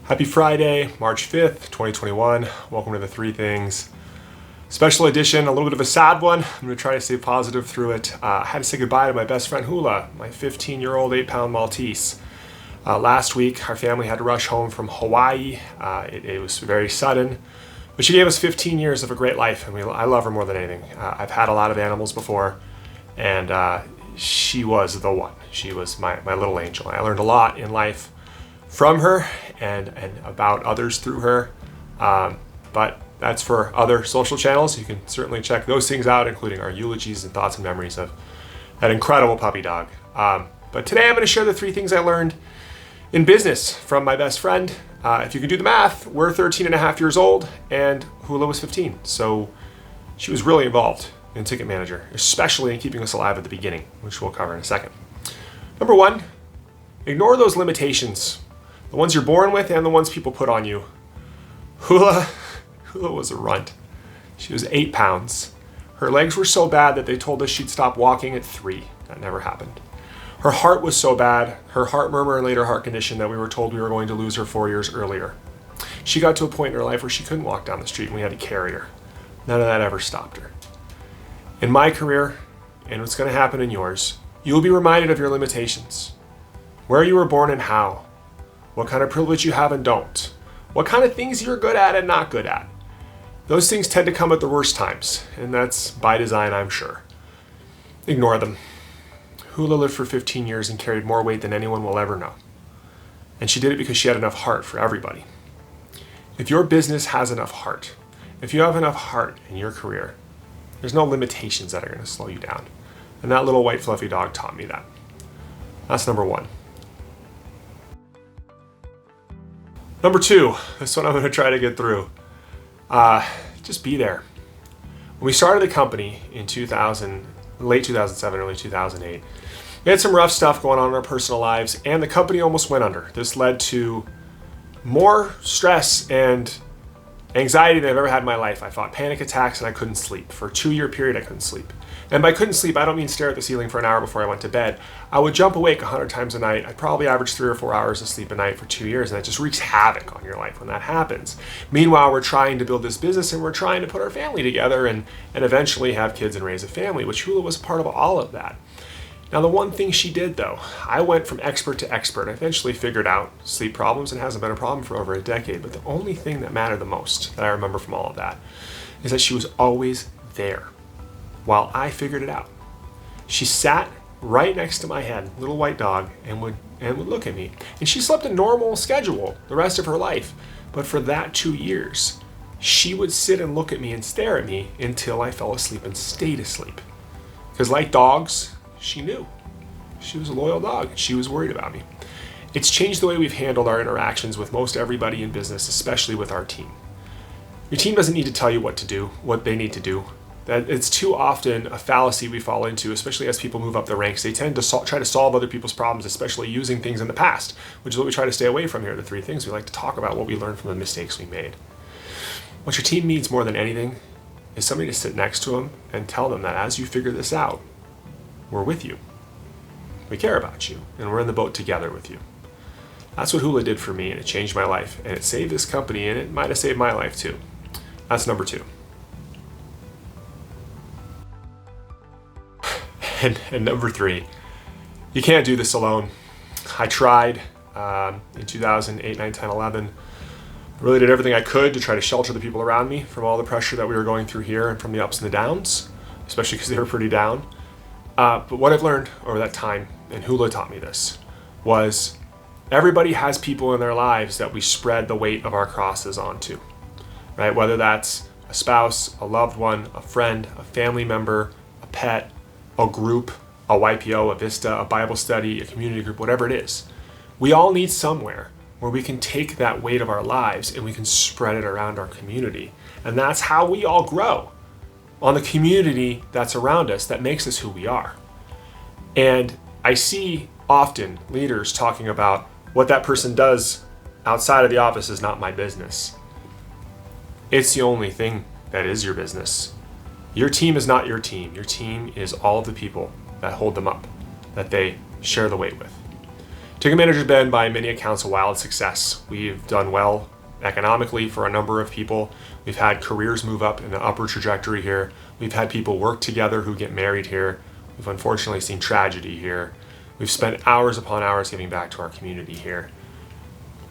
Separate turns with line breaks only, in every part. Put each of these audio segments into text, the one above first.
Happy Friday, March 5th, 2021. Welcome to the Three Things special edition, a little bit of a sad one. I'm going to try to stay positive through it. I had to say goodbye to my best friend Hula, my 15-year-old 8-pound Maltese. Last week, our family had to rush home from Hawaii. It was very sudden, but she gave us 15 years of a great life, and I love her more than anything. I've had a lot of animals before, and she was the one. She was my little angel. I learned a lot in life from her and about others through her, but that's for other social channels. You can certainly check those things out, including our eulogies and thoughts and memories of that incredible puppy dog. But today I'm going to share the 3 things I learned in business from my best friend. If you can do the math, we're 13 and a half years old and Hula was 15. So she was really involved in Ticket Manager, especially in keeping us alive at the beginning, which we'll cover in a second. Number 1, ignore those limitations, the ones you're born with and the ones people put on you. Hula was a runt. She was 8 pounds. Her legs were so bad that they told us she'd stop walking at 3. That never happened. Her heart was so bad, her heart murmur and later heart condition, that we were told we were going to lose her 4 years earlier. She got to a point in her life where she couldn't walk down the street and we had to carry her. None of that ever stopped her. In my career, and what's going to happen in yours, you will be reminded of your limitations. Where you were born and how. What kind of privilege you have and don't. What kind of things you're good at and not good at. Those things tend to come at the worst times, and that's by design, I'm sure. Ignore them. Hula lived for 15 years and carried more weight than anyone will ever know. And she did it because she had enough heart for everybody. If your business has enough heart, if you have enough heart in your career, there's no limitations that are going to slow you down. And that little white fluffy dog taught me that. That's number 1. Number 2, this one I'm going to try to get through. Just be there. When we started the company in late 2007, early 2008, we had some rough stuff going on in our personal lives, and the company almost went under. This led to more stress and anxiety than I've ever had in my life. I fought panic attacks and I couldn't sleep. For a 2-year period, I couldn't sleep. And by couldn't sleep, I don't mean stare at the ceiling for an hour before I went to bed. I would jump awake 100 times a night. I'd probably average 3 or 4 hours of sleep a night for 2 years, and that just wreaks havoc on your life when that happens. Meanwhile, we're trying to build this business and we're trying to put our family together and eventually have kids and raise a family, which Hula was part of all of that. Now, the one thing she did, though, I went from expert to expert. I eventually figured out sleep problems, and it hasn't been a problem for over a decade. But the only thing that mattered the most that I remember from all of that is that she was always there while I figured it out. She sat right next to my head, little white dog, and would look at me. And she slept a normal schedule the rest of her life. But for that 2 years, she would sit and look at me and stare at me until I fell asleep and stayed asleep. Because like dogs, she knew. She was a loyal dog. She was worried about me. It's changed the way we've handled our interactions with most everybody in business, especially with our team. Your team doesn't need to tell you what to do, what they need to do. That it's too often a fallacy we fall into, especially as people move up the ranks. They tend to try to solve other people's problems, especially using things in the past, which is what we try to stay away from here. The 3 things we like to talk about, what we learned from the mistakes we made. What your team needs more than anything is somebody to sit next to them and tell them that as you figure this out, we're with you. We care about you, and we're in the boat together with you. That's what Hula did for me, and it changed my life, and it saved this company, and it might have saved my life too. That's number 2. And number 3, you can't do this alone. I tried in 2008, 9, 10, 11. I really did everything I could to try to shelter the people around me from all the pressure that we were going through here and from the ups and the downs, especially because they were pretty down. But what I've learned over that time, and Hula taught me this, was everybody has people in their lives that we spread the weight of our crosses onto, right? Whether that's a spouse, a loved one, a friend, a family member, a pet, a group, a YPO, a Vista, a Bible study, a community group, whatever it is. We all need somewhere where we can take that weight of our lives and we can spread it around our community. And that's how we all grow. On the community that's around us that makes us who we are. And I see often leaders talking about what that person does outside of the office is not my business. It's the only thing that is your business. Your team is not your team. Your team is all of the people that hold them up, that they share the weight with. Ticket Manager's been, by many accounts, a wild success. We've done well economically for a number of people. We've had careers move up in the upward trajectory here. We've had people work together who get married here. We've unfortunately seen tragedy here. We've spent hours upon hours giving back to our community here.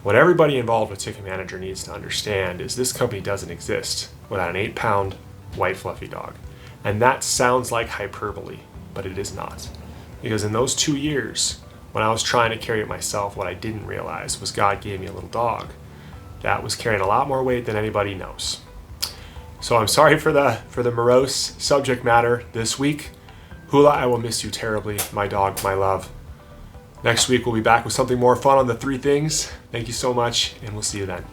What everybody involved with Ticket Manager needs to understand is this company doesn't exist without an 8-pound white fluffy dog. And that sounds like hyperbole, but it is not. Because in those 2 years, when I was trying to carry it myself, what I didn't realize was God gave me a little dog that was carrying a lot more weight than anybody knows. So I'm sorry for the morose subject matter this week. Hula, I will miss you terribly, my dog, my love. Next week we'll be back with something more fun on the 3 things. Thank you so much, and we'll see you then.